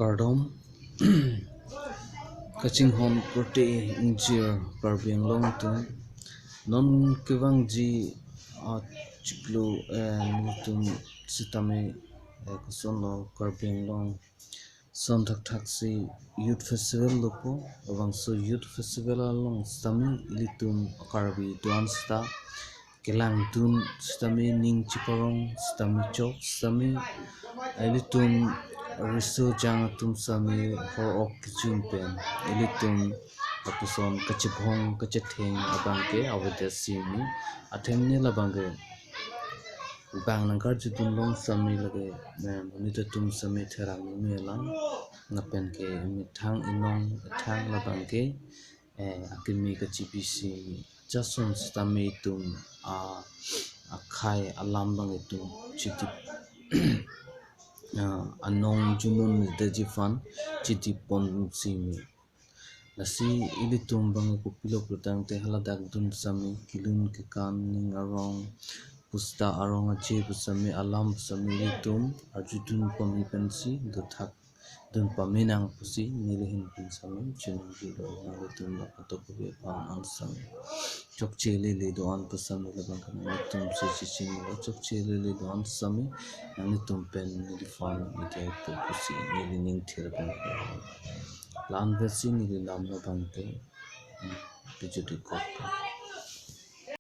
Cardom Kaching hon prote injir parbiang long tum non kewang ji chiklu nutum sitame kusono parbiang long son thak thak si youth festival lopo awang so youth festival along stami ilitum karbi tuan sta kelang tun stami ning chiparong stami chok stami ilitum riso jang tum sami for ok kichun pen ilitum apuson kachibhong kachetheng abangke awede simi athemni labangke bang nangkar judun long sami lage monita tum sami therang melang ngapen ke mithang inong thang labangke akimi kachibisi jason stami tum akhai alam bang tum chiti anong junun dejifan chiti pon simi nasi ilitum bang kupilo prutang te haladak dun sami kilun ke kan ning arong pusta arong ache pusami alam pusami ilitum arjudun pami pensi dothak dun paminang pusi nilihin pinsami chunung bido ngalitum atokube pan ansami chokche lili do an pusami labang kan ilitum chichi nilo chokche lili do an sami ilitum pen nilifan ite pusi nilining thirban lan versi nili lam labang te bijudi kota